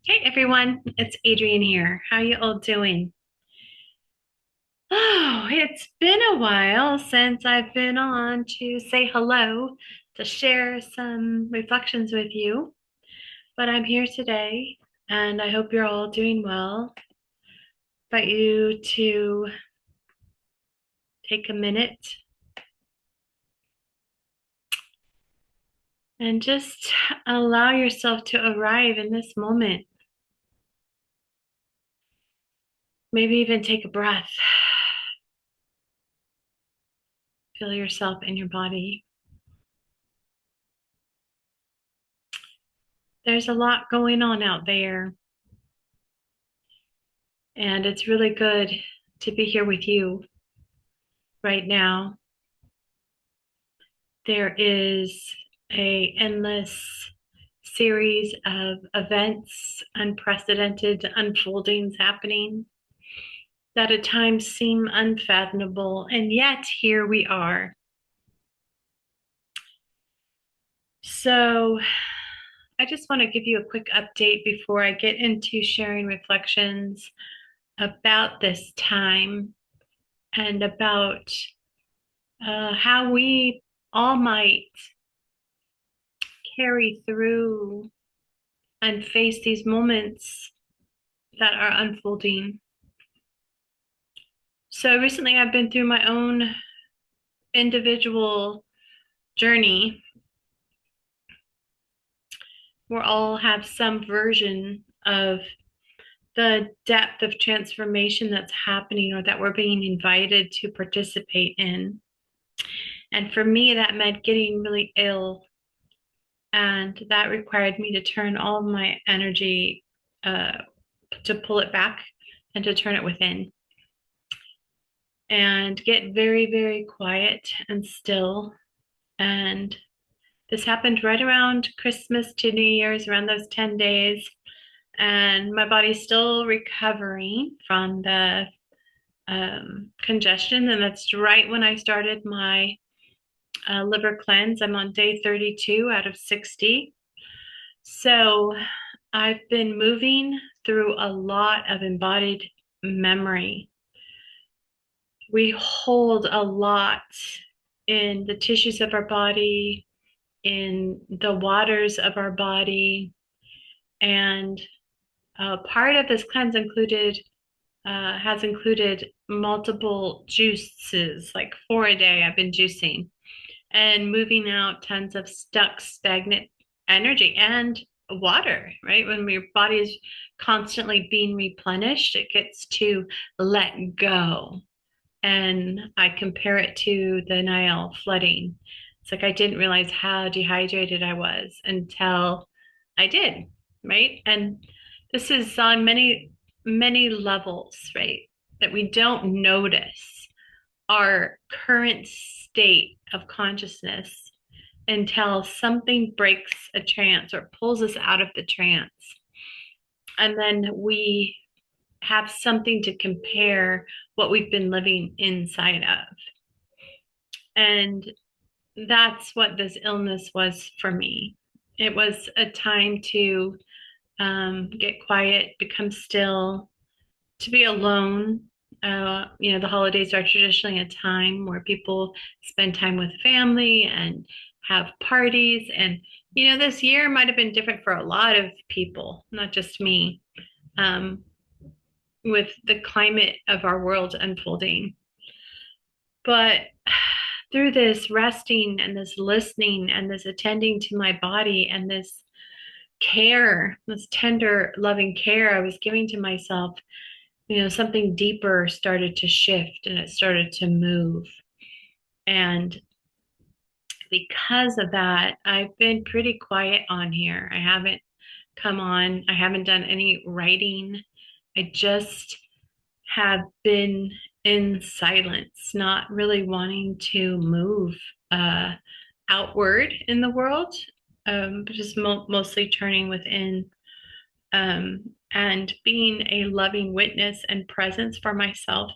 Hey everyone, it's Adrienne here. How you all doing? Oh, it's been a while since I've been on to say hello, to share some reflections with you, but I'm here today and I hope you're all doing well. Invite you to take a minute and just allow yourself to arrive in this moment. Maybe even take a breath. Feel yourself in your body. There's a lot going on out there. And it's really good to be here with you right now. There is a endless series of events, unprecedented unfoldings happening that at times seem unfathomable, and yet here we are. So I just want to give you a quick update before I get into sharing reflections about this time and about how we all might carry through and face these moments that are unfolding. So recently, I've been through my own individual journey. We all have some version of the depth of transformation that's happening or that we're being invited to participate in. And for me, that meant getting really ill. And that required me to turn all my energy to pull it back and to turn it within and get very, very quiet and still. And this happened right around Christmas to New Year's, around those 10 days. And my body's still recovering from the congestion. And that's right when I started my liver cleanse. I'm on day 32 out of 60. So I've been moving through a lot of embodied memory. We hold a lot in the tissues of our body, in the waters of our body. And part of this cleanse has included multiple juices, like 4 a day I've been juicing and moving out tons of stuck, stagnant energy and water, right? When your body is constantly being replenished, it gets to let go. And I compare it to the Nile flooding. It's like I didn't realize how dehydrated I was until I did, right? And this is on many, many levels, right? That we don't notice our current state of consciousness until something breaks a trance or pulls us out of the trance. And then we have something to compare what we've been living inside of. And that's what this illness was for me. It was a time to get quiet, become still, to be alone. The holidays are traditionally a time where people spend time with family and have parties. And, this year might have been different for a lot of people, not just me, with the climate of our world unfolding. But through this resting and this listening and this attending to my body and this care, this tender, loving care I was giving to myself, something deeper started to shift and it started to move. And because of that, I've been pretty quiet on here. I haven't come on, I haven't done any writing. I just have been in silence, not really wanting to move uh, outward in the world, but just mostly turning within and being a loving witness and presence for myself.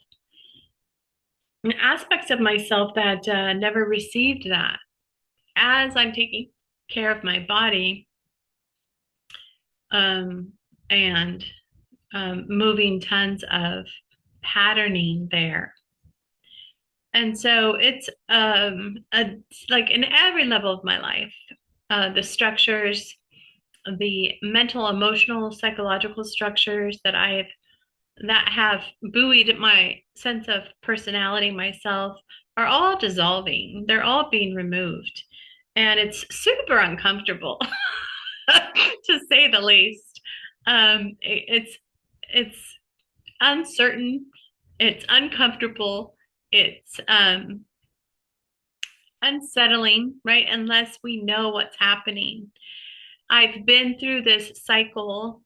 And aspects of myself that never received that. As I'm taking care of my body, um, and moving tons of patterning there. And so it's like in every level of my life, the structures, the mental, emotional, psychological structures that have buoyed my sense of personality, myself, are all dissolving. They're all being removed. And it's super uncomfortable, to say the least. It's uncertain, it's uncomfortable, it's unsettling, right? Unless we know what's happening. I've been through this cycle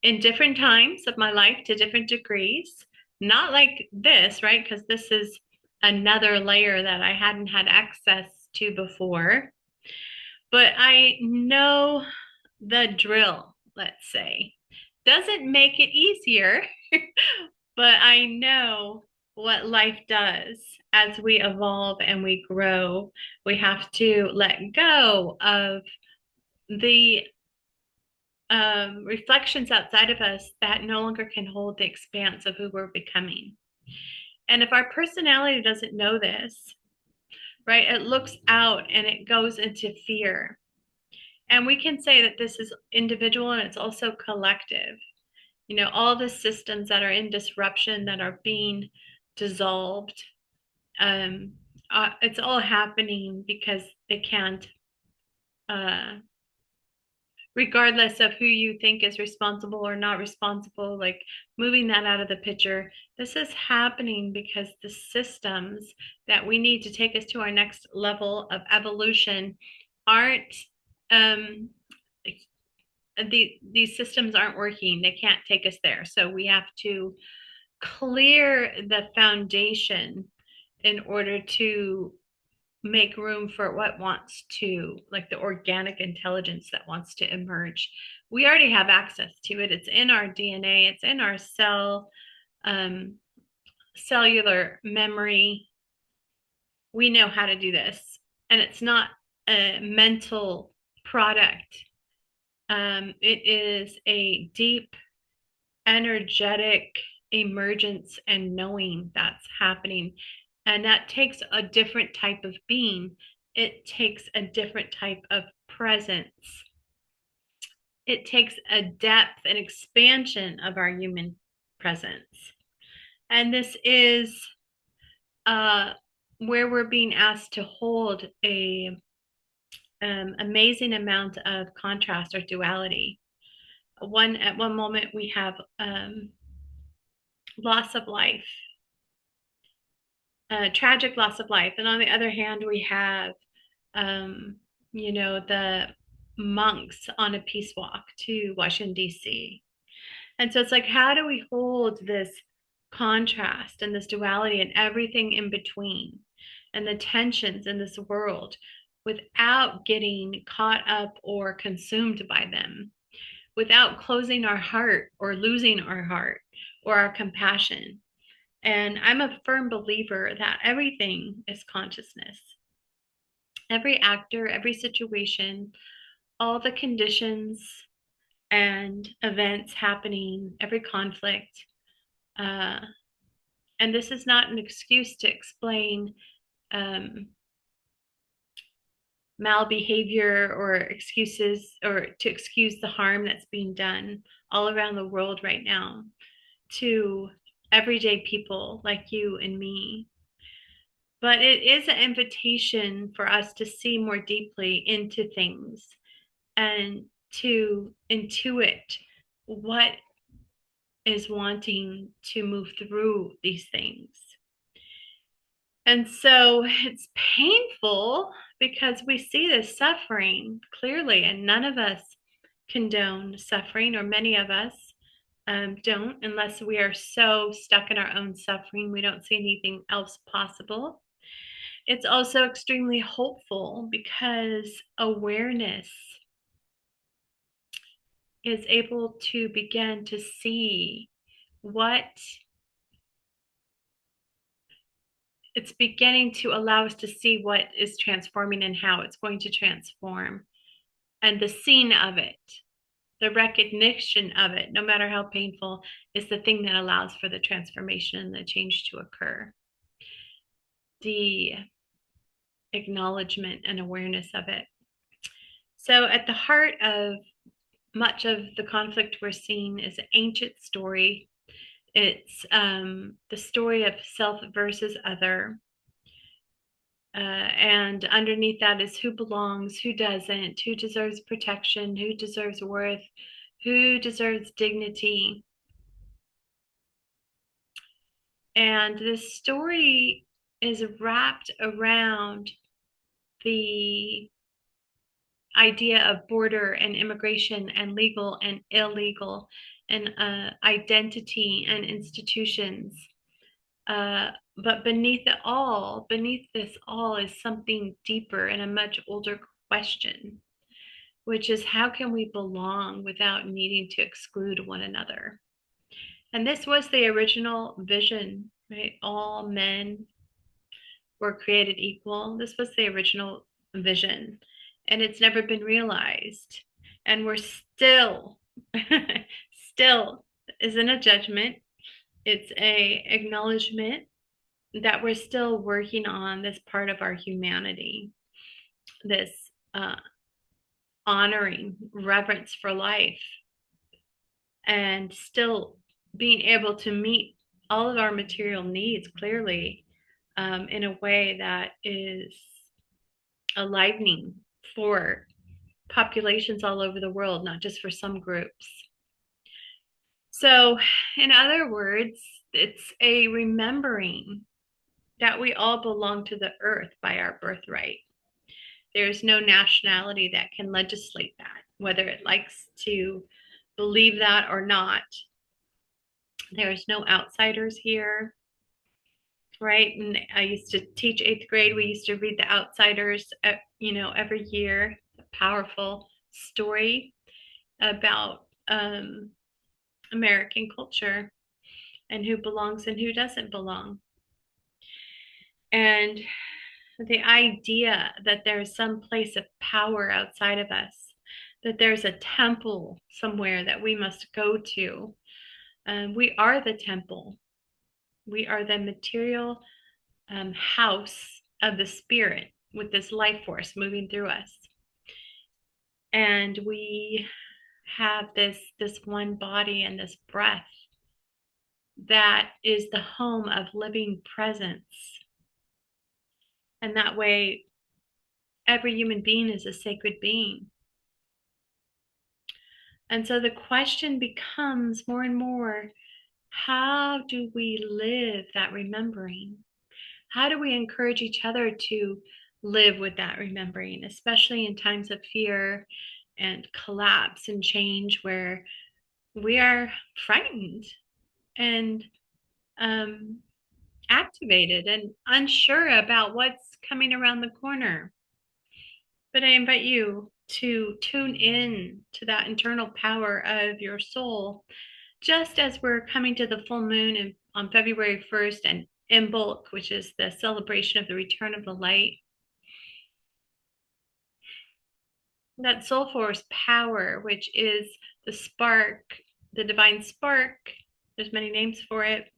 in different times of my life to different degrees. Not like this, right? Because this is another layer that I hadn't had access to before. But I know the drill, let's say. Doesn't make it easier, but I know what life does as we evolve and we grow. We have to let go of the reflections outside of us that no longer can hold the expanse of who we're becoming. And if our personality doesn't know this, right, it looks out and it goes into fear. And we can say that this is individual and it's also collective. You know, all the systems that are in disruption, that are being dissolved, it's all happening because they can't uh, regardless of who you think is responsible or not responsible, like moving that out of the picture. This is happening because the systems that we need to take us to our next level of evolution aren't, um, these systems aren't working. They can't take us there. So we have to clear the foundation in order to make room for what wants to, like the organic intelligence that wants to emerge. We already have access to it. It's in our DNA, it's in our um, cellular memory. We know how to do this, and it's not a mental product. It is a deep, energetic emergence and knowing that's happening. And that takes a different type of being. It takes a different type of presence. It takes a depth and expansion of our human presence. And this is uh, where we're being asked to hold a amazing amount of contrast or duality. At one moment we have loss of life, tragic loss of life. And on the other hand, we have, um, the monks on a peace walk to Washington, D.C. And so it's like, how do we hold this contrast and this duality and everything in between and the tensions in this world without getting caught up or consumed by them, without closing our heart or losing our heart or our compassion? And I'm a firm believer that everything is consciousness. Every actor, every situation, all the conditions and events happening, every conflict. Uh, and this is not an excuse to explain malbehavior or excuses, or to excuse the harm that's being done all around the world right now to everyday people like you and me. But it is an invitation for us to see more deeply into things and to intuit what is wanting to move through these things. And so it's painful because we see this suffering clearly, and none of us condone suffering, or many of us don't, unless we are so stuck in our own suffering, we don't see anything else possible. It's also extremely hopeful because awareness is able to begin to see what it's beginning to allow us to see what is transforming and how it's going to transform and the scene of it. The recognition of it, no matter how painful, is the thing that allows for the transformation and the change to occur. The acknowledgement and awareness of it. So, at the heart of much of the conflict we're seeing is an ancient story. It's the story of self versus other. And underneath that is who belongs, who doesn't, who deserves protection, who deserves worth, who deserves dignity. And this story is wrapped around the idea of border and immigration and legal and illegal and identity and institutions. But beneath it all, beneath this all is something deeper and a much older question, which is how can we belong without needing to exclude one another? And this was the original vision, right? All men were created equal. This was the original vision, and it's never been realized. And we're still, still isn't a judgment. It's a acknowledgement that we're still working on this part of our humanity, this honoring, reverence for life, and still being able to meet all of our material needs clearly in a way that is enlivening for populations all over the world, not just for some groups. So, in other words, it's a remembering that we all belong to the earth by our birthright. There's no nationality that can legislate that, whether it likes to believe that or not. There's no outsiders here, right? And I used to teach eighth grade. We used to read The Outsiders, every year. A powerful story about American culture and who belongs and who doesn't belong. And the idea that there's some place of power outside of us, that there's a temple somewhere that we must go to. We are the temple. We are the material house of the spirit with this life force moving through us. And we have this one body and this breath that is the home of living presence. And that way, every human being is a sacred being. And so the question becomes more and more, how do we live that remembering? How do we encourage each other to live with that remembering, especially in times of fear and collapse and change where we are frightened and activated and unsure about what's coming around the corner? But I invite you to tune in to that internal power of your soul, just as we're coming to the full moon on February 1st and Imbolc, which is the celebration of the return of the light. That soul force power, which is the spark, the divine spark, there's many names for it.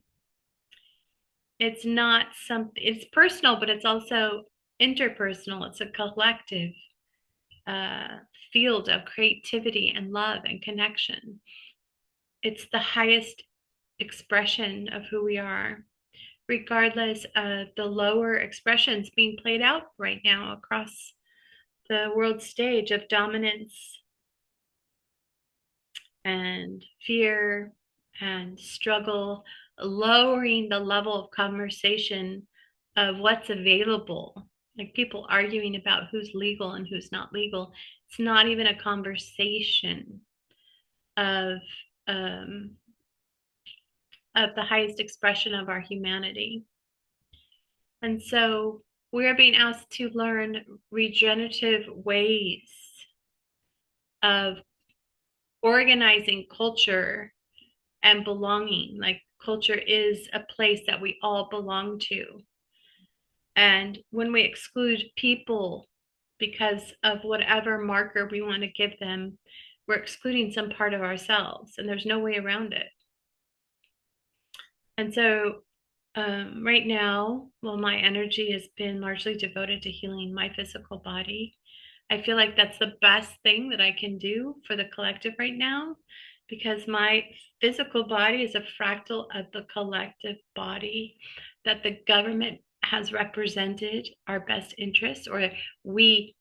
It's not something, it's personal, but it's also interpersonal. It's a collective field of creativity and love and connection. It's the highest expression of who we are, regardless of the lower expressions being played out right now across the world stage of dominance and fear and struggle, lowering the level of conversation of what's available. Like people arguing about who's legal and who's not legal. It's not even a conversation of um, the highest expression of our humanity. And so we're being asked to learn regenerative ways of organizing culture and belonging. Like culture is a place that we all belong to. And when we exclude people because of whatever marker we want to give them, we're excluding some part of ourselves, and there's no way around it. And so, right now, well, my energy has been largely devoted to healing my physical body. I feel like that's the best thing that I can do for the collective right now, because my physical body is a fractal of the collective body, that the government has represented our best interests, or we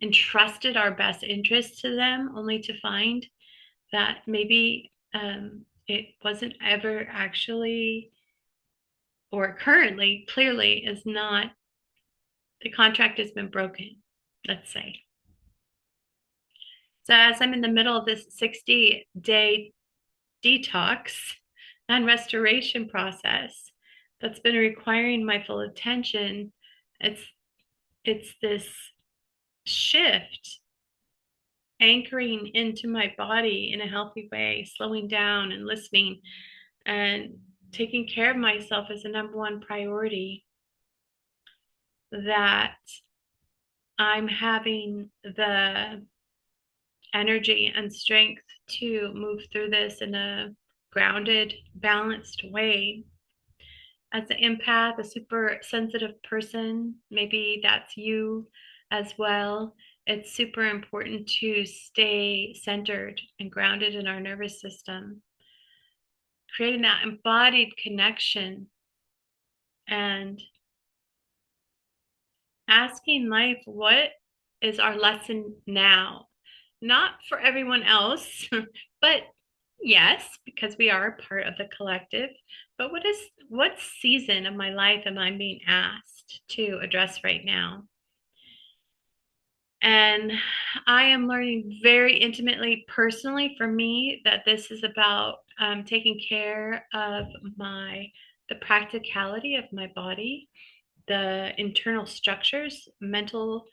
entrusted our best interests to them, only to find that maybe it wasn't ever actually, or currently clearly is not, the contract has been broken, let's say. So as I'm in the middle of this 60-day detox and restoration process that's been requiring my full attention, it's this shift, anchoring into my body in a healthy way, slowing down and listening and taking care of myself as the number one priority, that I'm having the energy and strength to move through this in a grounded, balanced way. As an empath, a super sensitive person, maybe that's you as well. It's super important to stay centered and grounded in our nervous system, creating that embodied connection and asking life, what is our lesson now? Not for everyone else, but yes, because we are a part of the collective. But what season of my life am I being asked to address right now? And I am learning very intimately, personally, for me, that this is about taking care of the practicality of my body, the internal structures, mental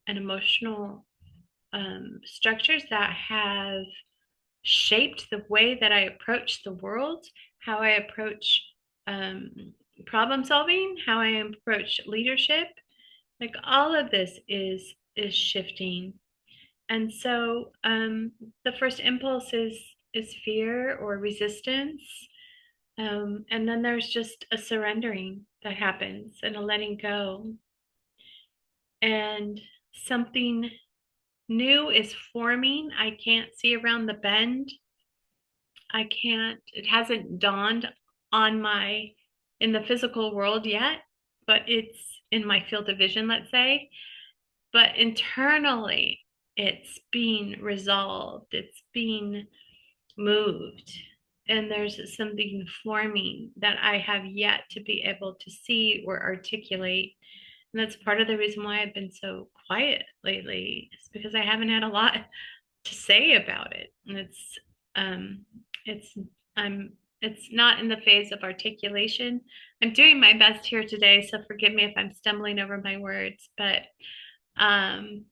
and emotional structures that have shaped the way that I approach the world, how I approach um, problem solving, how I approach leadership. Like all of this is shifting, and so the first impulse is fear or resistance, and then there's just a surrendering that happens and a letting go, and something new is forming. I can't see around the bend. It hasn't dawned on in the physical world yet, but it's in my field of vision, let's say. But internally, it's being resolved, it's being moved. And there's something forming that I have yet to be able to see or articulate. And that's part of the reason why I've been so quiet lately, is because I haven't had a lot to say about it. And um it's I'm it's not in the phase of articulation. I'm doing my best here today, so forgive me if I'm stumbling over my words, but um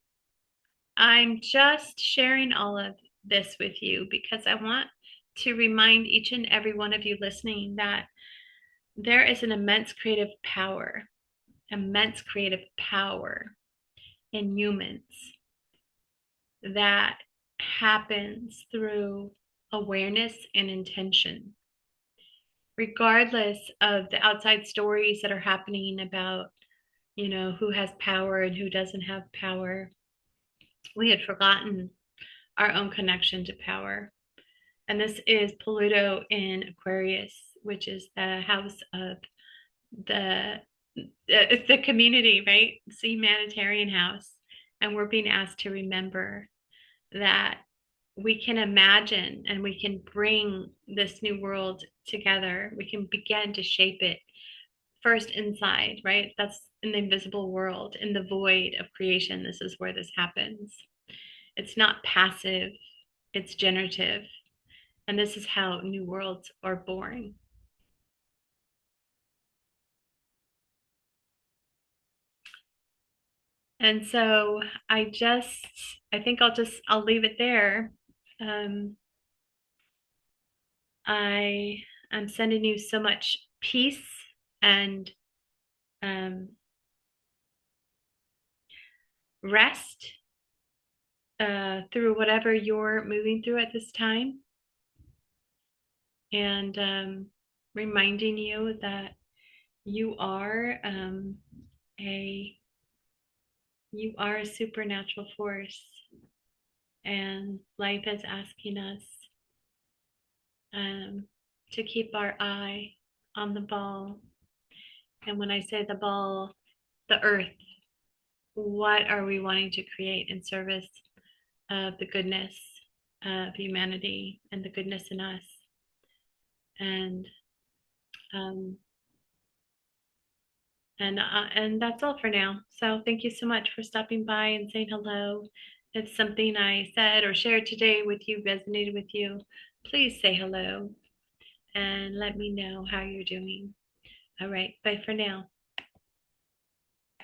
I'm just sharing all of this with you because I want to remind each and every one of you listening that there is an immense creative power in humans that happens through awareness and intention, regardless of the outside stories that are happening about, who has power and who doesn't have power. We had forgotten our own connection to power. And this is Pluto in Aquarius, which is the house of the the community, right? It's the humanitarian house. And we're being asked to remember that we can imagine and we can bring this new world together. We can begin to shape it first inside, right? That's in the invisible world, in the void of creation. This is where this happens. It's not passive, it's generative. And this is how new worlds are born. And so I think I'll leave it there. Um, I am sending you so much peace and um, rest through whatever you're moving through at this time, and reminding you that you are a you are a supernatural force, and life is asking us um, to keep our eye on the ball. And when I say the ball, the earth, what are we wanting to create in service of the goodness of humanity and the goodness in us? And um, and that's all for now. So thank you so much for stopping by and saying hello. If something I said or shared today with you resonated with you, please say hello and let me know how you're doing. All right, bye for now.